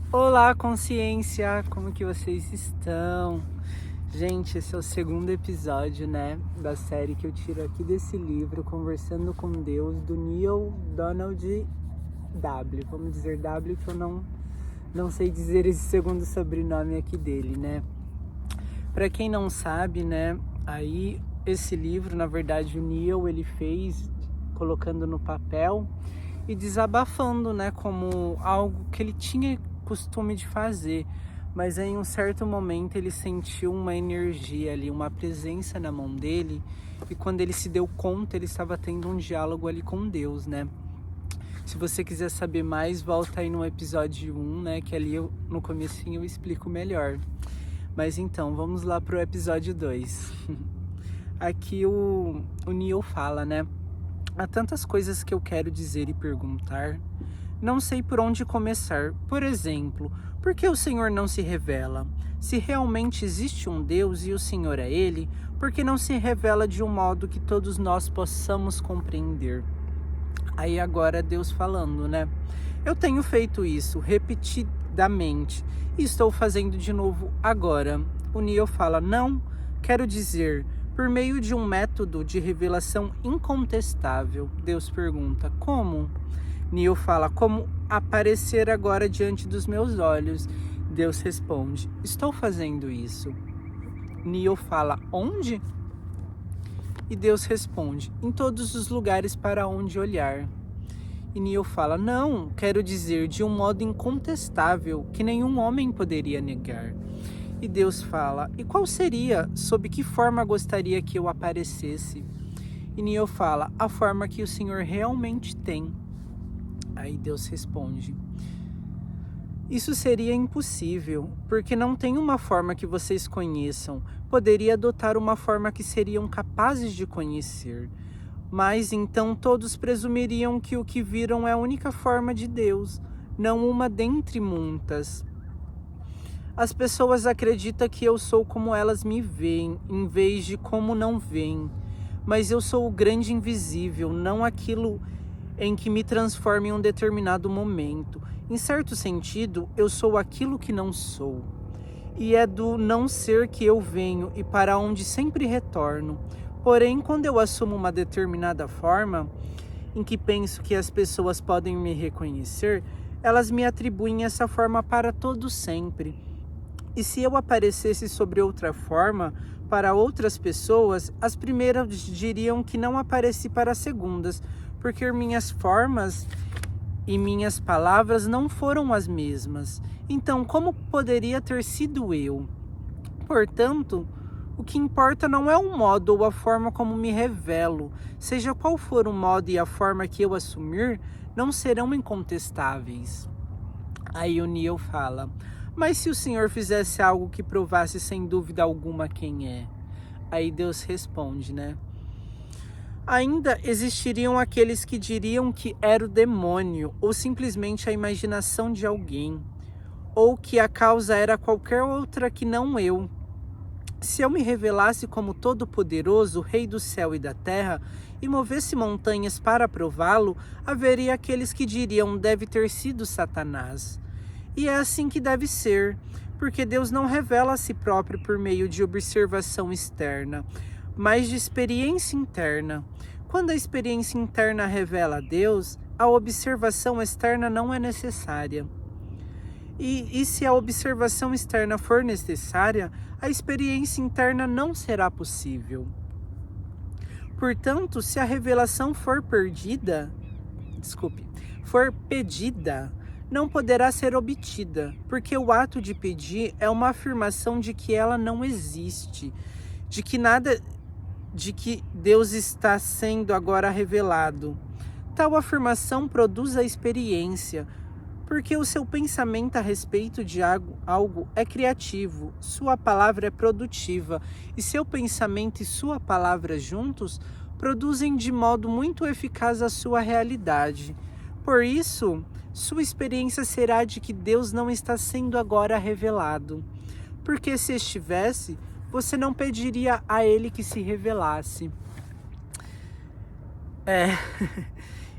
Olá, consciência! Como que vocês estão? Gente, esse é o segundo episódio, né, da série que eu tiro aqui desse livro, Conversando com Deus, do Neil Donald W. Vamos dizer W, que eu não sei dizer esse segundo sobrenome aqui dele, né? Para quem não sabe, né, aí esse livro, na verdade, o Neil, ele fez colocando no papel e desabafando, né, como algo que ele tinha costume de fazer, mas aí, em um certo momento ele sentiu uma energia ali, uma presença na mão dele, e quando ele se deu conta, ele estava tendo um diálogo ali com Deus, né? Se você quiser saber mais, volta aí no episódio 1, né, que ali no comecinho eu explico melhor. Mas então, vamos lá pro episódio 2. Aqui o Neil fala, né? Há tantas coisas que eu quero dizer e perguntar. Não sei por onde começar. Por exemplo, por que o Senhor não se revela? Se realmente existe um Deus e o Senhor é Ele, por que não se revela de um modo que todos nós possamos compreender? Aí agora Deus falando, né? Eu tenho feito isso repetidamente e estou fazendo de novo agora. O Neil fala, não, quero dizer, por meio de um método de revelação incontestável. Deus pergunta, como? Neil fala, como aparecer agora diante dos meus olhos? Deus responde, estou fazendo isso. Neil fala, onde? E Deus responde, em todos os lugares para onde olhar. E Neil fala, não, quero dizer, de um modo incontestável, que nenhum homem poderia negar. E Deus fala, e qual seria, sob que forma gostaria que eu aparecesse? E Neil fala, a forma que o Senhor realmente tem. Aí Deus responde, isso seria impossível, porque não tem uma forma que vocês conheçam. Poderia adotar uma forma que seriam capazes de conhecer. Mas então todos presumiriam que o que viram é a única forma de Deus, não uma dentre muitas. As pessoas acreditam que eu sou como elas me veem, em vez de como não veem. Mas eu sou o grande invisível, não aquilo em que me transformo em um determinado momento. Em certo sentido, eu sou aquilo que não sou. E é do não ser que eu venho e para onde sempre retorno. Porém, quando eu assumo uma determinada forma, em que penso que as pessoas podem me reconhecer, elas me atribuem essa forma para todo sempre. E se eu aparecesse sobre outra forma, para outras pessoas, as primeiras diriam que não apareci para as segundas, porque minhas formas e minhas palavras não foram as mesmas. Então, como poderia ter sido eu? Portanto, o que importa não é o modo ou a forma como me revelo. Seja qual for o modo e a forma que eu assumir, não serão incontestáveis. Aí o Neil fala, mas se o Senhor fizesse algo que provasse sem dúvida alguma quem é? Aí Deus responde, né? Ainda existiriam aqueles que diriam que era o demônio, ou simplesmente a imaginação de alguém, ou que a causa era qualquer outra que não eu. Se eu me revelasse como todo-poderoso, Rei do céu e da terra, e movesse montanhas para prová-lo, haveria aqueles que diriam deve ter sido Satanás. E é assim que deve ser, porque Deus não revela a si próprio por meio de observação externa, mas de experiência interna. Quando a experiência interna revela a Deus, a observação externa não é necessária. E se a observação externa for necessária, a experiência interna não será possível. Portanto, se a revelação for pedida, não poderá ser obtida, porque o ato de pedir é uma afirmação de que ela não existe, de que Deus está sendo agora revelado. Tal afirmação produz a experiência, porque o seu pensamento a respeito de algo é criativo, sua palavra é produtiva, e seu pensamento e sua palavra juntos produzem de modo muito eficaz a sua realidade. Por isso, sua experiência será de que Deus não está sendo agora revelado, porque se estivesse, você não pediria a Ele que se revelasse.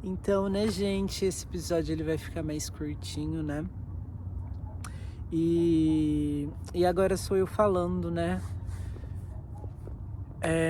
Então, né, gente, esse episódio ele vai ficar mais curtinho, né? E agora sou eu falando, né?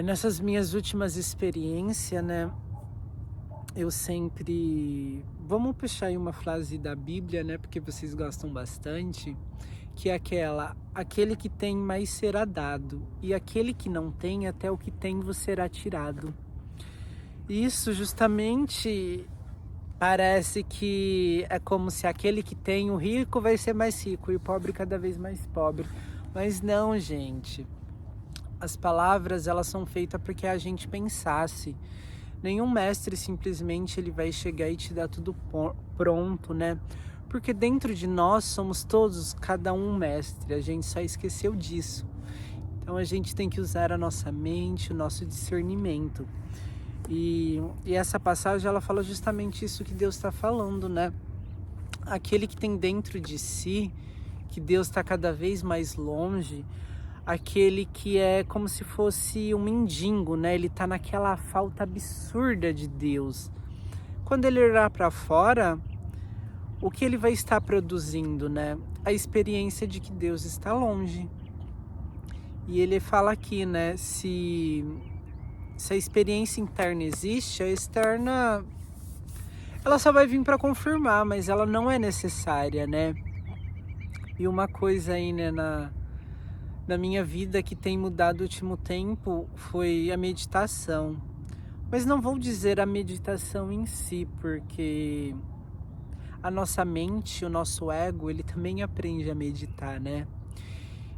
Nessas minhas últimas experiências, né? Eu sempre... Vamos puxar aí uma frase da Bíblia, né? Porque vocês gostam bastante. Que é aquele que tem mais será dado. E aquele que não tem, até o que tem vos será tirado. Isso justamente... Parece que é como se aquele que tem, o rico vai ser mais rico e o pobre cada vez mais pobre. Mas não, gente. As palavras, elas são feitas porque a gente pensasse. Nenhum mestre simplesmente ele vai chegar e te dar tudo pronto, né? Porque dentro de nós somos todos, cada um mestre. A gente só esqueceu disso. Então a gente tem que usar a nossa mente, o nosso discernimento. E essa passagem, ela fala justamente isso que Deus está falando, né? Aquele que tem dentro de si, que Deus está cada vez mais longe, aquele que é como se fosse um mendigo, né? Ele está naquela falta absurda de Deus. Quando ele olhar para fora, o que ele vai estar produzindo, né? A experiência de que Deus está longe. E ele fala aqui, né? Se a experiência interna existe, a externa ela só vai vir para confirmar, mas ela não é necessária, né? E uma coisa aí, né, na minha vida que tem mudado no último tempo foi a meditação. Mas não vou dizer a meditação em si, porque a nossa mente, o nosso ego, ele também aprende a meditar, né?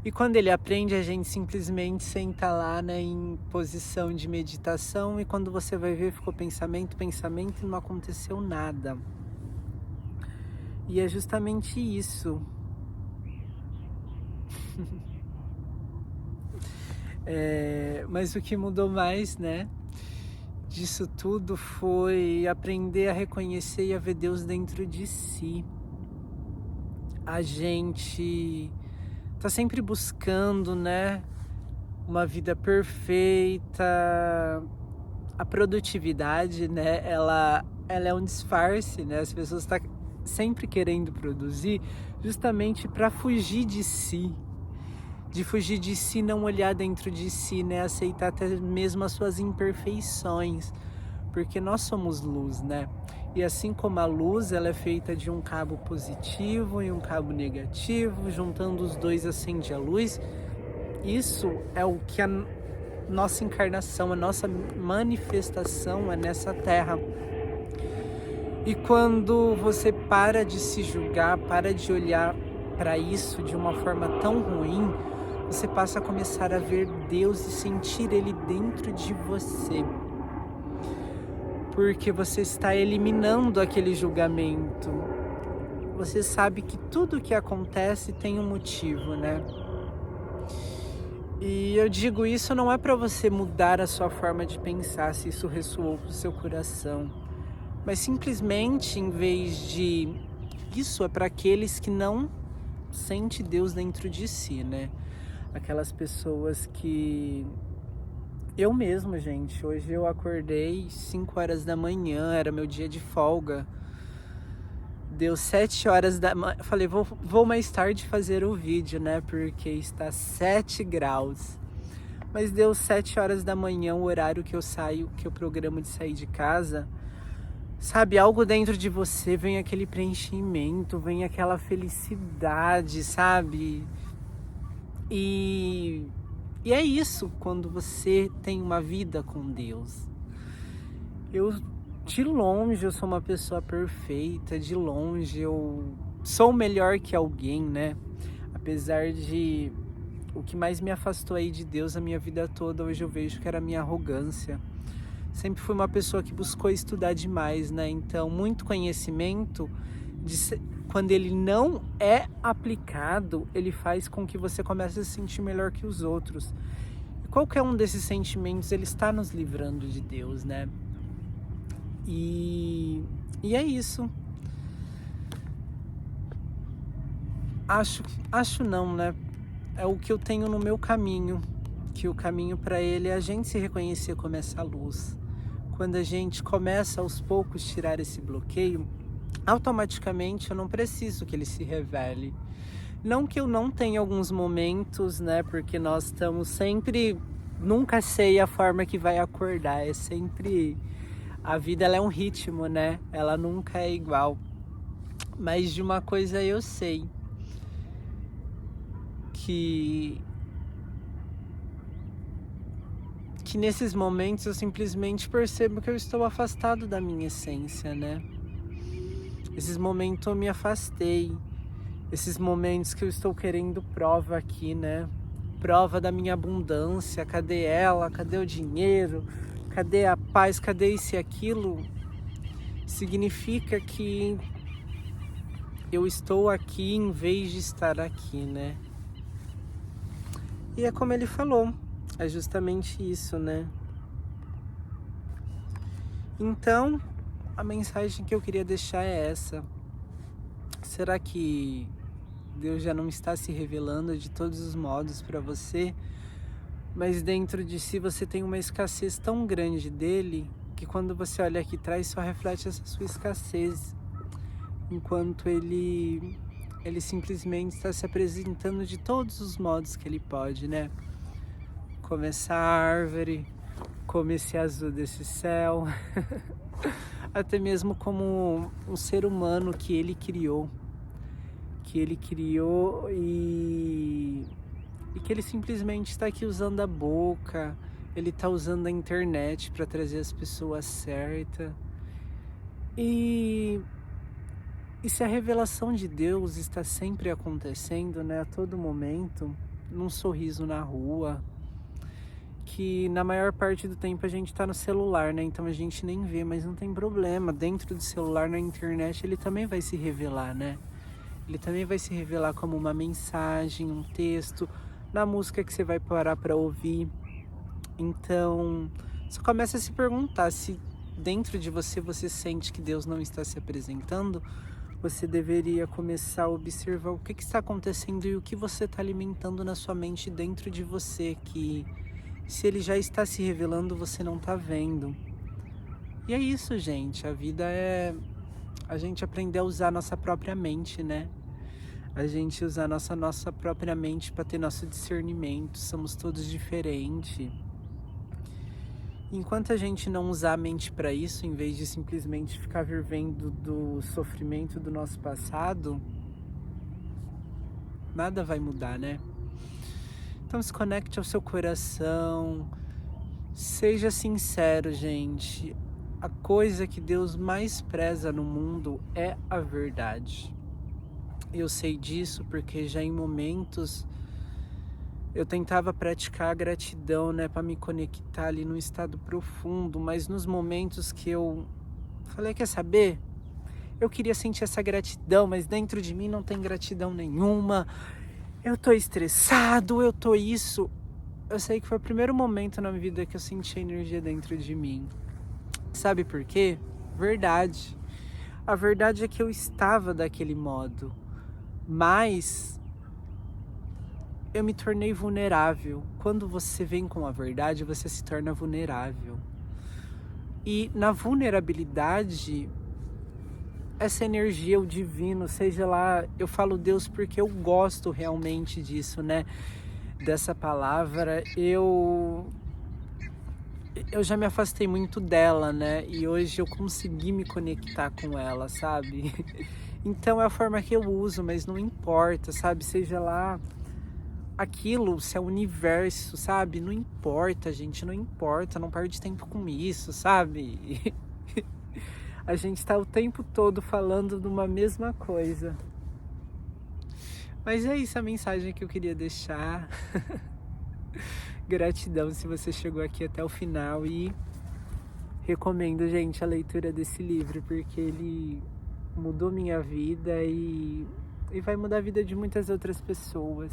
E quando ele aprende, a gente simplesmente senta lá, né, em posição de meditação, e quando você vai ver, ficou pensamento, e não aconteceu nada. E é justamente isso. Mas o que mudou mais, né, disso tudo foi aprender a reconhecer e a ver Deus dentro de si. A gente tá sempre buscando, né, uma vida perfeita. A produtividade, né, ela é um disfarce, né? As pessoas estão sempre querendo produzir justamente para fugir de si. De fugir de si, não olhar dentro de si, né? Aceitar até mesmo as suas imperfeições. Porque nós somos luz, né? E assim como a luz, ela é feita de um cabo positivo e um cabo negativo, juntando os dois acende a luz. Isso é o que a nossa encarnação, a nossa manifestação é nessa terra. E quando você para de se julgar, para de olhar para isso de uma forma tão ruim, você passa a começar a ver Deus e sentir Ele dentro de você. Porque você está eliminando aquele julgamento. Você sabe que tudo que acontece tem um motivo, né? E eu digo isso não é para você mudar a sua forma de pensar, se isso ressoou com o seu coração. Mas simplesmente, em vez de... Isso é para aqueles que não sentem Deus dentro de si, né? Aquelas pessoas que... Eu mesmo, gente, hoje eu acordei 5 horas da manhã, era meu dia de folga. Deu 7 horas da manhã, falei, vou mais tarde fazer o vídeo, né, porque está 7 graus. Mas deu 7 horas da manhã, o horário que eu saio, que eu programo de sair de casa. Sabe, algo dentro de você, vem aquele preenchimento, vem aquela felicidade, sabe? E é isso, quando você tem uma vida com Deus. De longe, eu sou uma pessoa perfeita, de longe eu sou melhor que alguém, né? Apesar de... O que mais me afastou aí de Deus a minha vida toda, hoje eu vejo que era a minha arrogância. Sempre fui uma pessoa que buscou estudar demais, né? Então, muito conhecimento, quando ele não é aplicado, ele faz com que você comece a se sentir melhor que os outros. E qualquer um desses sentimentos, ele está nos livrando de Deus, né? E é isso. Acho não, né? É o que eu tenho no meu caminho. Que o caminho para ele é a gente se reconhecer como essa luz. Quando a gente começa aos poucos tirar esse bloqueio, automaticamente eu não preciso que ele se revele. Não que eu não tenha alguns momentos, né? Porque nós estamos sempre... Nunca sei a forma que vai acordar. É sempre... A vida, ela é um ritmo, né? Ela nunca é igual. Mas de uma coisa eu sei. Que nesses momentos eu simplesmente percebo que eu estou afastado da minha essência, né? Esses momentos eu me afastei. Esses momentos que eu estou querendo prova aqui, né? Prova da minha abundância. Cadê ela? Cadê o dinheiro? Cadê a paz? Cadê isso e aquilo? Significa que eu estou aqui em vez de estar aqui, né? E é como ele falou. É justamente isso, né? Então, a mensagem que eu queria deixar é essa. Será que Deus já não está se revelando de todos os modos para você? Mas dentro de si você tem uma escassez tão grande dele que quando você olha aqui atrás só reflete essa sua escassez. Enquanto ele simplesmente está se apresentando de todos os modos que ele pode, né? Como essa árvore, como esse azul desse céu, até mesmo como um ser humano que ele criou e que ele simplesmente está aqui usando a boca, ele está usando a internet para trazer as pessoas certas. E se a revelação de Deus está sempre acontecendo, né, a todo momento, num sorriso na rua, que na maior parte do tempo a gente está no celular, né? Então a gente nem vê, mas não tem problema. Dentro do celular, na internet, ele também vai se revelar, né? Ele também vai se revelar como uma mensagem, um texto, na música que você vai parar para ouvir. Então, você começa a se perguntar se dentro de você sente que Deus não está se apresentando. Você deveria começar a observar o que está acontecendo e o que você está alimentando na sua mente dentro de você, que se ele já está se revelando, você não está vendo. E é isso, gente. A vida é a gente aprender a usar a nossa própria mente, né? A gente usar a nossa própria mente para ter nosso discernimento. Somos todos diferentes. Enquanto a gente não usar a mente para isso, em vez de simplesmente ficar vivendo do sofrimento do nosso passado, nada vai mudar, né? Então se conecte ao seu coração, seja sincero, gente. A coisa que Deus mais preza no mundo é a verdade. Eu sei disso porque já em momentos eu tentava praticar a gratidão, né, para me conectar ali num estado profundo, mas nos momentos que eu falei, quer saber? Eu queria sentir essa gratidão, mas dentro de mim não tem gratidão nenhuma. Eu tô estressado, eu tô isso. Eu sei que foi o primeiro momento na minha vida que eu senti a energia dentro de mim. Sabe por quê? Verdade. A verdade é que eu estava daquele modo, mas eu me tornei vulnerável. Quando você vem com a verdade, você se torna vulnerável. E na vulnerabilidade, essa energia, o divino, seja lá, eu falo Deus porque eu gosto realmente disso, né? Dessa palavra, eu já me afastei muito dela, né? E hoje eu consegui me conectar com ela, sabe? Então é a forma que eu uso, mas não importa, sabe? Seja lá aquilo, se é o universo, sabe? Não importa, gente, não importa, não perde tempo com isso, sabe? A gente tá o tempo todo falando de uma mesma coisa. Mas é isso a mensagem que eu queria deixar. Gratidão se você chegou aqui até o final e recomendo, gente, a leitura desse livro, porque ele mudou minha vida e vai mudar a vida de muitas outras pessoas.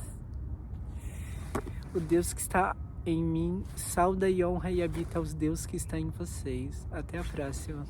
O Deus que está em mim sauda e honra e habita os Deus que está em vocês. Até a próxima.